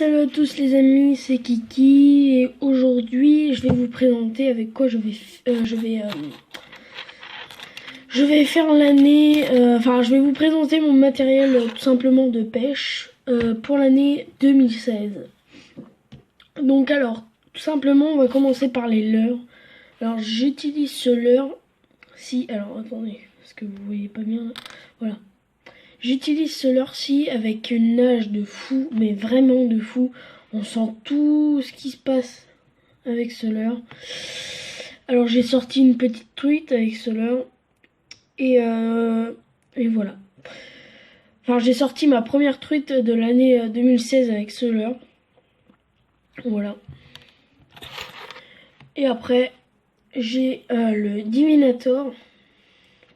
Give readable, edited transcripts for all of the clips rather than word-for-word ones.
Salut à tous les amis, c'est Kiki et aujourd'hui je vais vous présenter avec quoi je vais faire l'année, je vais vous présenter mon matériel tout simplement de pêche pour l'année 2016. Donc alors, tout simplement on va commencer par les leurres. Alors j'utilise ce leurre, alors attendez, parce que vous voyez pas bien, voilà. J'utilise ce leurre-ci avec une nage de fou, mais vraiment de fou. On sent tout ce qui se passe avec ce leurre. Alors j'ai sorti une petite truite avec ce leurre. Et voilà. Enfin, j'ai sorti ma première truite de l'année 2016 avec ce leurre. Voilà. Et après, j'ai le Divinator.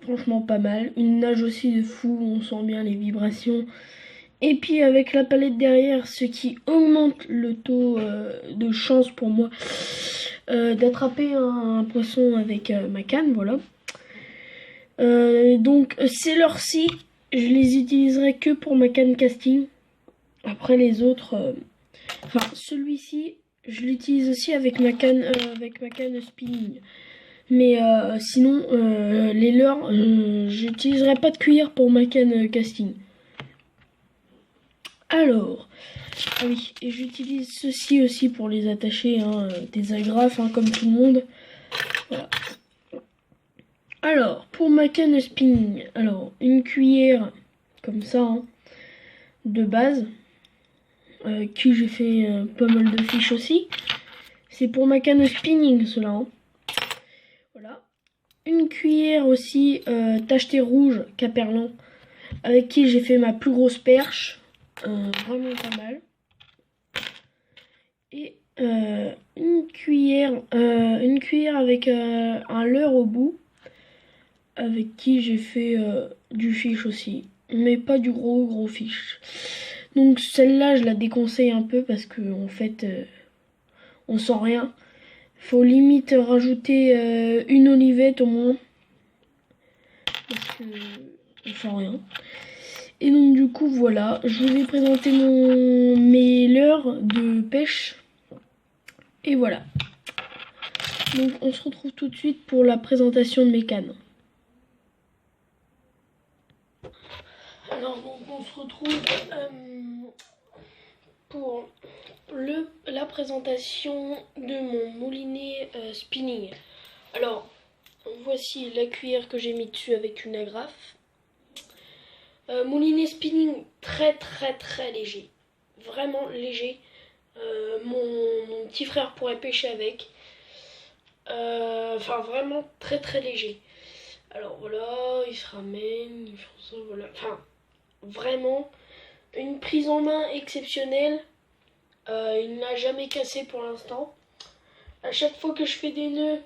Franchement pas mal. Une nage aussi de fou, on sent bien les vibrations. Et puis avec la palette derrière, ce qui augmente le taux de chance pour moi d'attraper un poisson avec ma canne, voilà. Donc ces leurres-ci, je les utiliserai que pour ma canne casting. Après les autres, celui-ci, je l'utilise aussi avec ma canne spinning. Mais sinon, les leurres, j'utiliserai pas de cuillère pour ma canne casting. Alors, ah oui, et j'utilise ceci aussi pour les attacher, des agrafes, comme tout le monde. Voilà. Alors, pour ma canne spinning, alors une cuillère comme ça, de base, qui j'ai fait pas mal de fiches aussi. C'est pour ma canne spinning, cela. Voilà. Une cuillère aussi tacheté rouge Caperlan, avec qui j'ai fait ma plus grosse perche. Vraiment pas mal. Et une cuillère avec un leurre au bout, avec qui j'ai fait du fiche aussi, mais pas du gros fiche. Donc celle-là, je la déconseille un peu parce que en fait, on sent rien. Faut limite rajouter une olivette au moins, parce que on sent rien. Et donc du coup voilà, je vous ai présenté mes leurres de pêche. Et voilà. Donc on se retrouve tout de suite pour la présentation de mes cannes. Alors donc on se retrouve pour la présentation de mon moulinet spinning. Alors voici la cuillère que j'ai mis dessus avec une agrafe. Moulinet spinning très léger, vraiment léger. Mon petit frère pourrait pêcher avec. Vraiment très léger. Alors voilà, il se ramène, il fait ça, voilà. Enfin, vraiment une prise en main exceptionnelle. Il n'a jamais cassé pour l'instant. À chaque fois que je fais des nœuds,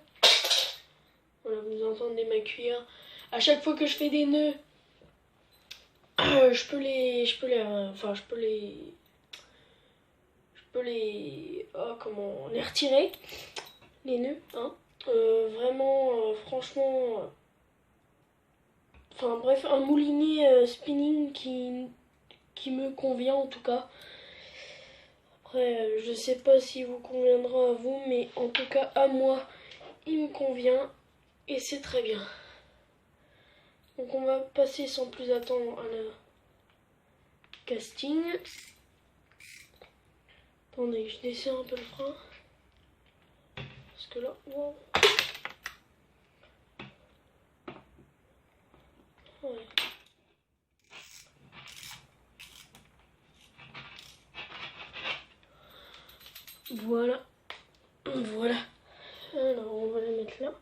voilà, vous entendez ma cuillère. À chaque fois que je fais des nœuds, je peux les retirer, les nœuds, franchement, bref, un moulinet spinning qui me convient en tout cas. Après, je sais pas si vous conviendra à vous, mais en tout cas à moi, il me convient et c'est très bien. Donc on va passer sans plus attendre à la casting. Attendez, je desserre un peu le frein. Parce que là, wow. Ouais. Voilà. Alors on va la mettre là.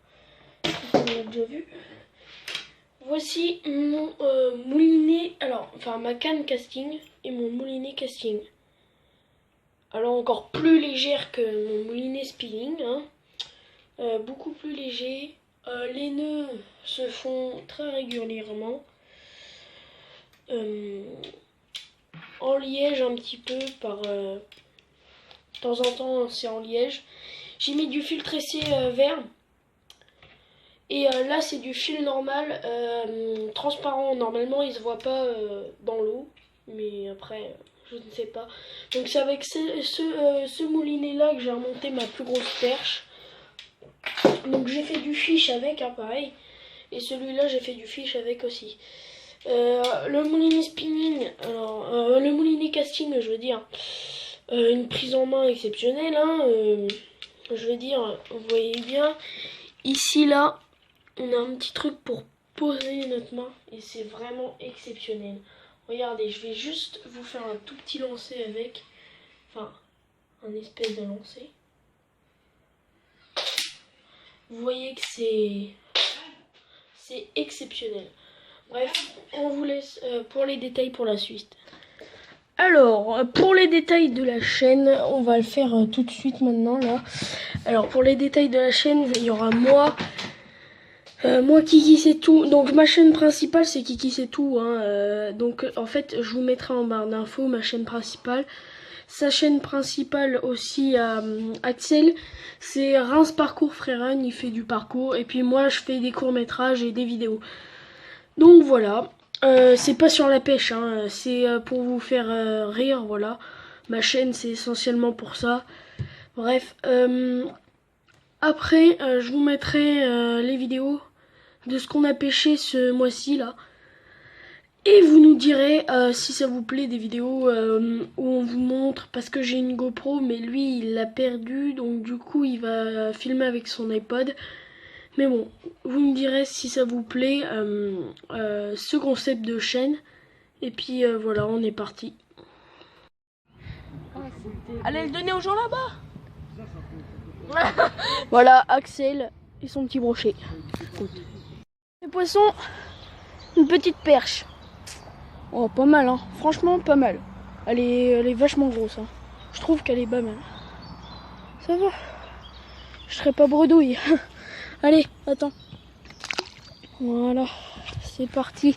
On l'a déjà vu. Voici mon moulinet, ma canne casting et mon moulinet casting. Alors encore plus légère que mon moulinet spinning, beaucoup plus léger. Les nœuds se font très régulièrement. En liège un petit peu de temps en temps c'est en liège. J'ai mis du fil tressé vert. Et là c'est du fil normal, transparent. Normalement il se voit pas dans l'eau, mais après je ne sais pas. Donc c'est avec ce moulinet là que j'ai remonté ma plus grosse perche. Donc j'ai fait du fiche avec, hein, pareil. Et celui-là j'ai fait du fiche avec aussi. Le moulinet spinning, alors le moulinet casting, je veux dire, une prise en main exceptionnelle, hein, je veux dire, vous voyez bien, ici là, on a un petit truc pour poser notre main et c'est vraiment exceptionnel. Regardez, je vais juste vous faire un tout petit lancer avec, enfin, un espèce de lancer. Vous voyez que c'est exceptionnel. Bref, on vous laisse pour les détails pour la suite. Alors, pour les détails de la chaîne, on va le faire tout de suite maintenant là. Alors, pour les détails de la chaîne, il y aura moi, Kiki c'est tout. Donc ma chaîne principale c'est Kiki c'est tout, hein. Donc en fait je vous mettrai en barre d'infos ma chaîne principale. Sa chaîne principale aussi Axel, c'est Reims Parcours Freerun, il fait du parcours. Et puis moi je fais des courts-métrages et des vidéos. Donc voilà, c'est pas sur la pêche, hein. C'est pour vous faire rire, voilà. Ma chaîne c'est essentiellement pour ça. Bref, après je vous mettrai les vidéos de ce qu'on a pêché ce mois-ci là. Et vous nous direz si ça vous plaît des vidéos où on vous montre, parce que j'ai une GoPro mais lui il l'a perdu, donc du coup il va filmer avec son iPod. Mais bon, vous me direz si ça vous plaît ce concept de chaîne. Et puis voilà, on est parti. Allez le donner aux gens là-bas. Voilà Axel et son petit brochet. Les poissons, une petite perche. Oh, pas mal, hein. Franchement, pas mal. Elle est vachement grosse, hein. Je trouve qu'elle est pas mal. Ça va. Je serai pas bredouille. Allez, attends. Voilà, c'est parti.